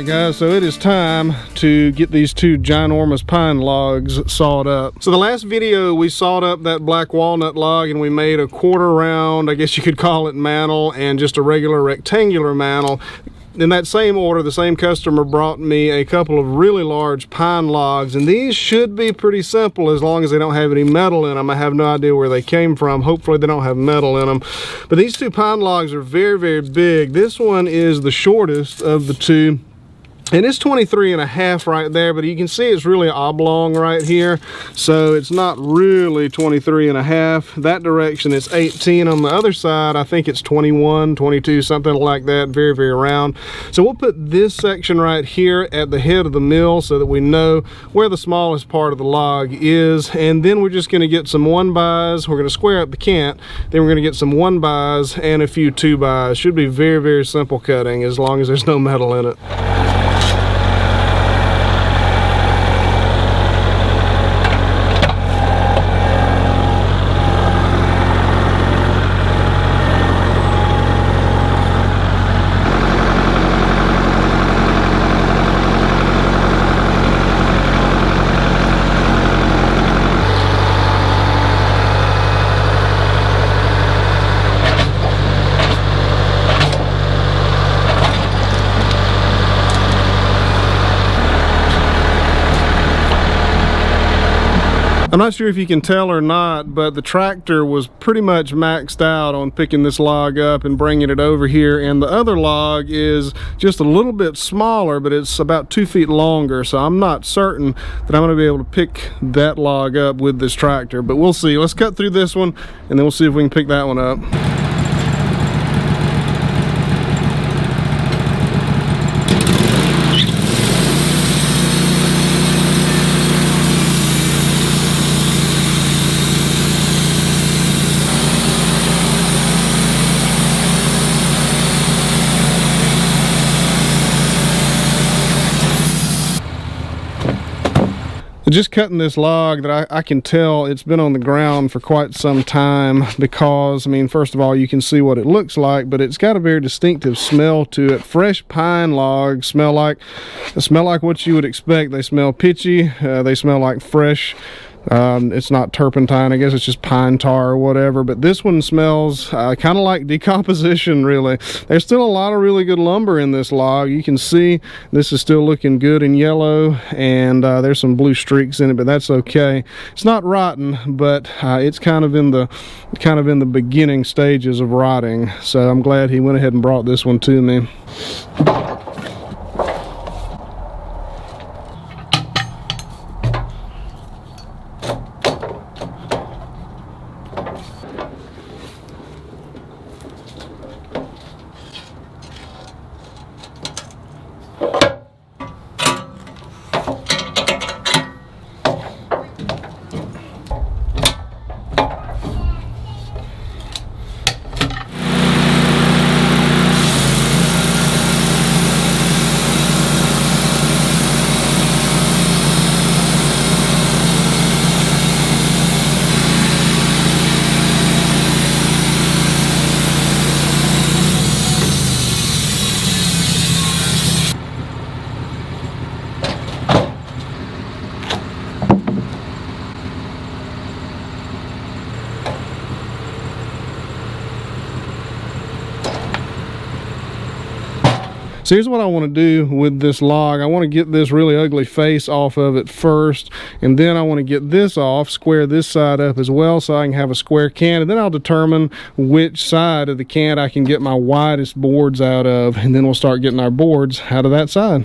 Alright guys, so it is time to get these two ginormous pine logs sawed up. So the last video we sawed up that black walnut log and we made a quarter round, I guess you could call it, mantle and just a regular rectangular mantle. In that same order, the same customer brought me a couple of really large pine logs, and these should be pretty simple as long as they don't have any metal in them. I have no idea where they came from. Hopefully they don't have metal in them. But these two pine logs are very, very big. This one is the shortest of the two, and it's 23.5 right there, but you can see it's really oblong right here, so it's not really 23.5. That direction it's 18. On the other side I think it's 21, 22, something like that. Very, very round. So we'll put this section right here at the head of the mill so that we know where the smallest part of the log is, and then we're just going to get some 1-bys. We're going to square up the cant, then we're going to get some 1-bys and a few 2-bys. Should be very, very simple cutting as long as there's no metal in it. I'm not sure if you can tell or not, but the tractor was pretty much maxed out on picking this log up and bringing it over here, and the other log is just a little bit smaller, but it's about 2 feet longer, so I'm not certain that I'm going to be able to pick that log up with this tractor, but we'll see. Let's cut through this one and then we'll see if we can pick that one up. Just cutting this log that I can tell it's been on the ground for quite some time, because I mean, first of all, you can see what it looks like, but it's got a very distinctive smell to it. Fresh pine logs smell like what you would expect. They smell pitchy, they smell like fresh. It's not turpentine, I guess it's just pine tar or whatever, but this one smells kind of like decomposition, really. There's still a lot of really good lumber in this log. You can see this is still looking good and yellow, and there's some blue streaks in it, but that's okay. It's not rotten, but it's kind of in the beginning stages of rotting, so I'm glad he went ahead and brought this one to me. So here's what I want to do with this log. I want to get this really ugly face off of it first, and then I want to get this off, square this side up as well so I can have a square cant, and then I'll determine which side of the cant I can get my widest boards out of, and then we'll start getting our boards out of that side.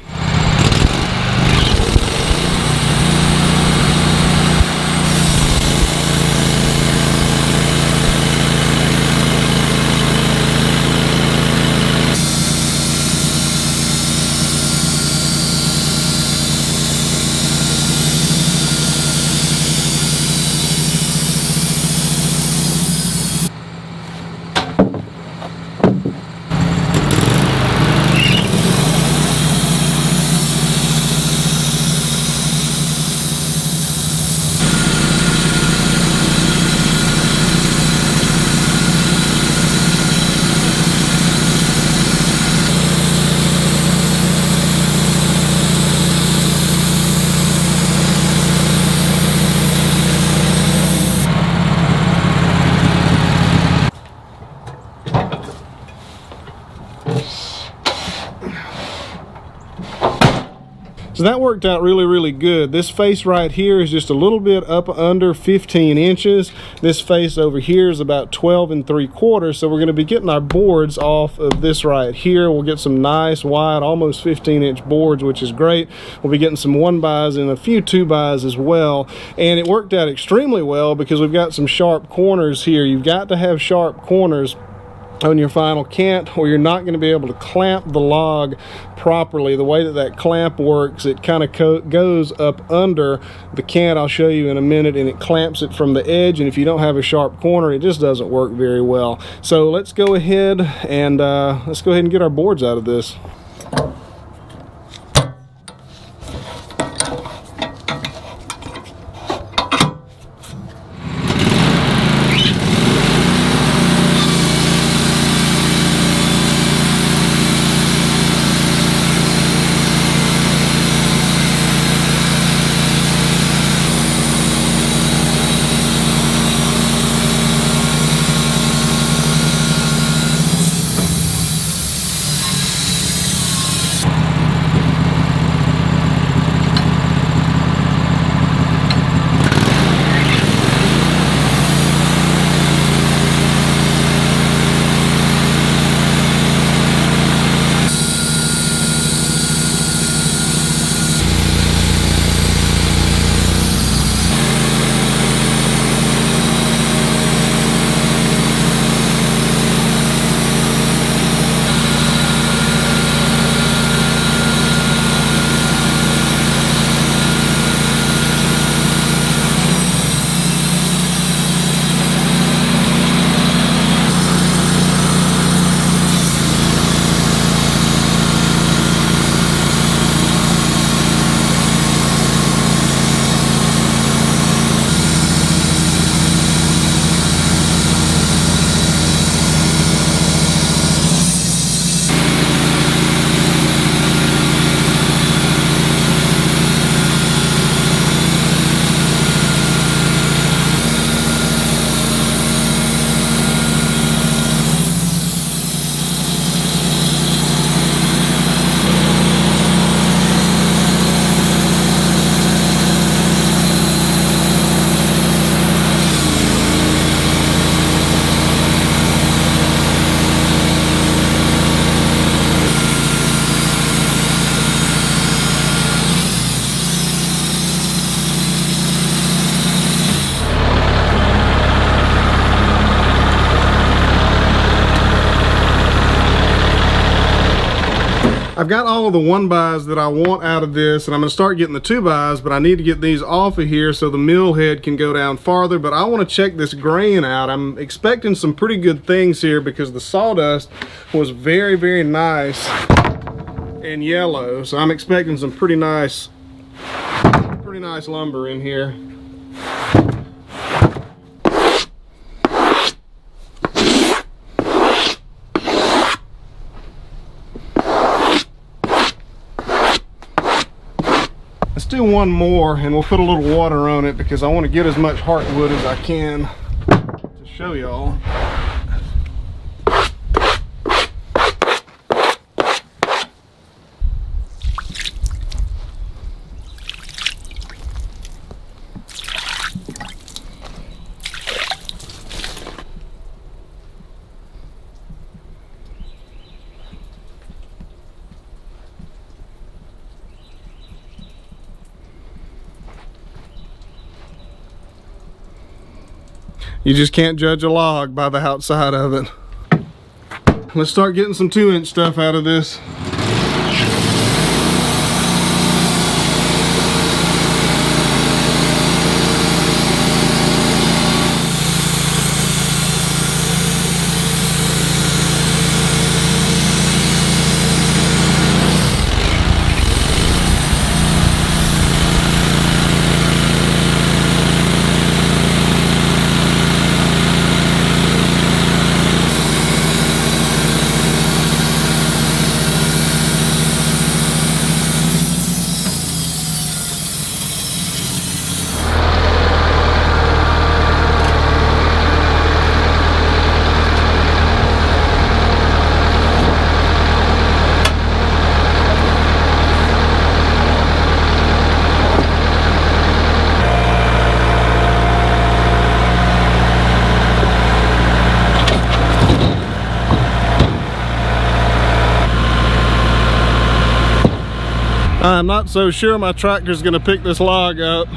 So that worked out really, really good. This face right here is just a little bit up under 15 inches. This face over here is about 12 3/4. So we're going to be getting our boards off of this right here. We'll get some nice wide, almost 15-inch boards, which is great. We'll be getting some 1-bys and a few 2-bys as well. And it worked out extremely well because we've got some sharp corners here. You've got to have sharp corners on your final cant, or you're not going to be able to clamp the log properly. The way that that clamp works, it kind of goes up under the cant, I'll show you in a minute, and it clamps it from the edge, and if you don't have a sharp corner, it just doesn't work very well. So let's go ahead and get our boards out of this. I've got all of the 1-bys that I want out of this, and I'm going to start getting the 2-bys, but I need to get these off of here so the mill head can go down farther. But I want to check this grain out. I'm expecting some pretty good things here because the sawdust was very, very nice and yellow. So I'm expecting some pretty nice lumber in here. Let's do one more and we'll put a little water on it because I want to get as much heartwood as I can to show y'all. You just can't judge a log by the outside of it. Let's start getting some 2-inch stuff out of this. I'm not so sure my tractor's gonna pick this log up.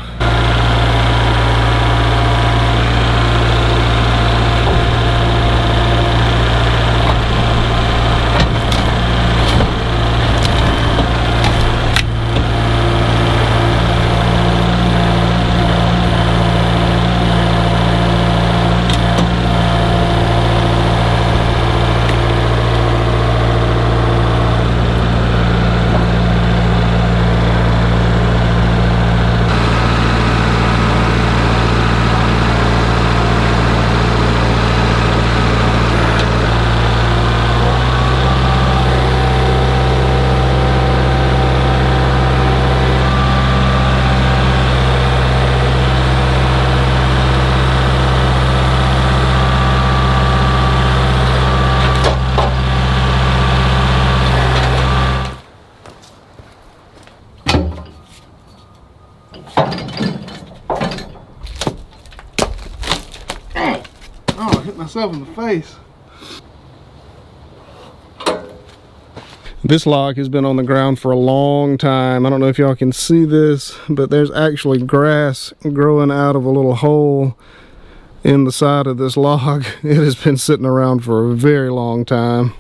Oh, I hit myself in the face. This log has been on the ground for a long time. I don't know if y'all can see this, but there's actually grass growing out of a little hole in the side of this log. It has been sitting around for a very long time.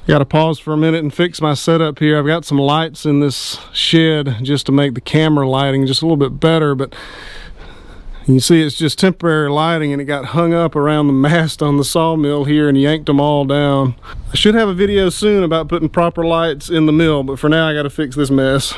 Got to pause for a minute and fix my setup here. I've got some lights in this shed just to make the camera lighting just a little bit better, but you can see it's just temporary lighting, and it got hung up around the mast on the sawmill here and yanked them all down. I should have a video soon about putting proper lights in the mill, but for now I got to fix this mess.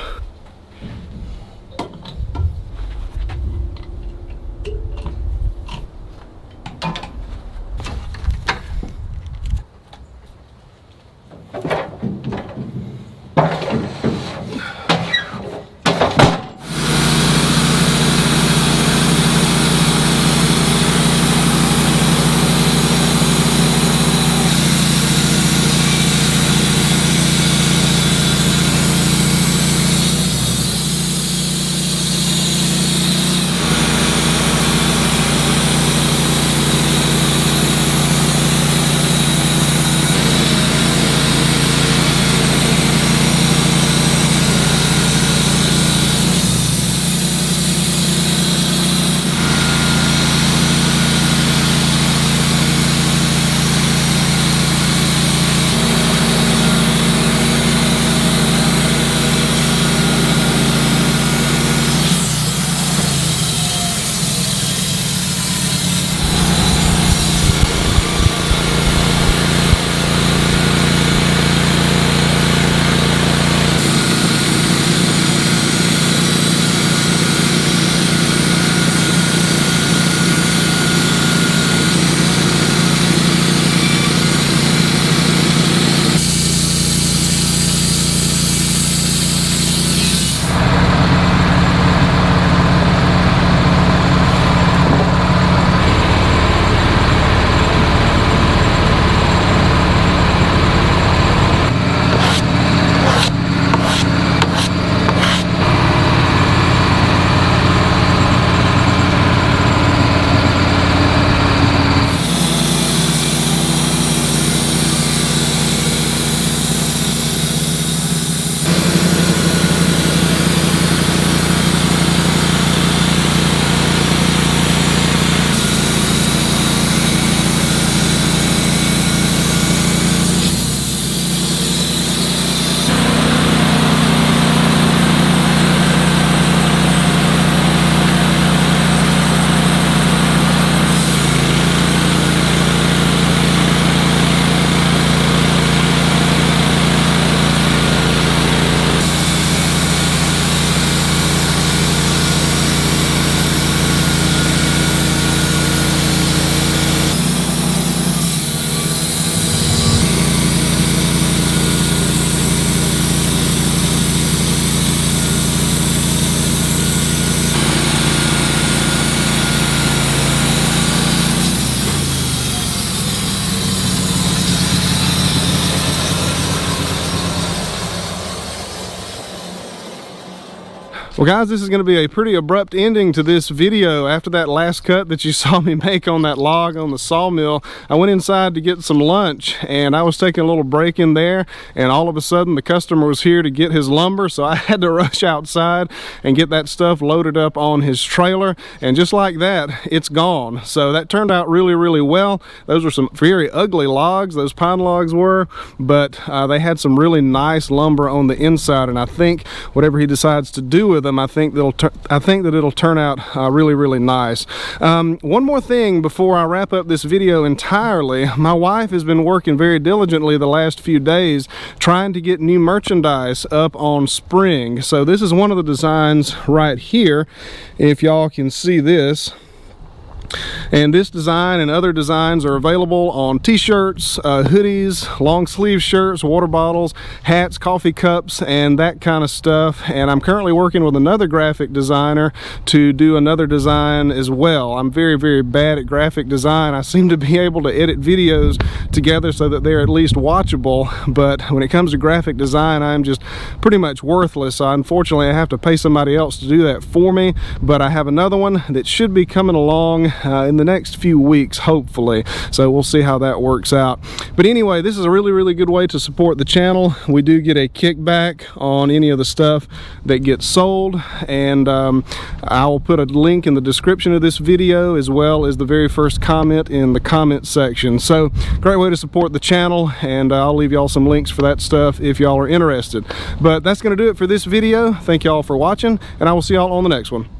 Well guys, this is going to be a pretty abrupt ending to this video. After that last cut that you saw me make on that log on the sawmill, I went inside to get some lunch, and I was taking a little break in there, and all of a sudden the customer was here to get his lumber, so I had to rush outside and get that stuff loaded up on his trailer, and just like that, it's gone. So that turned out really, really well. Those were some very ugly logs, those pine logs were, but they had some really nice lumber on the inside, and I think whatever he decides to do with them, I think that it'll turn out really, really nice. One more thing before I wrap up this video entirely. My wife has been working very diligently the last few days trying to get new merchandise up on Spring. So this is one of the designs right here, if y'all can see this. And this design and other designs are available on t-shirts, hoodies, long sleeve shirts, water bottles, hats, coffee cups, and that kind of stuff. And I'm currently working with another graphic designer to do another design as well. I'm very, very bad at graphic design. I seem to be able to edit videos together so that they're at least watchable, but when it comes to graphic design, I'm just pretty much worthless. So unfortunately, I have to pay somebody else to do that for me, but I have another one that should be coming along in the next few weeks, hopefully. So we'll see how that works out. But anyway, this is a really, really good way to support the channel. We do get a kickback on any of the stuff that gets sold, and I will put a link in the description of this video as well as the very first comment in the comment section. So great way to support the channel, and I'll leave y'all some links for that stuff if y'all are interested. But that's going to do it for this video. Thank y'all for watching, and I will see y'all on the next one.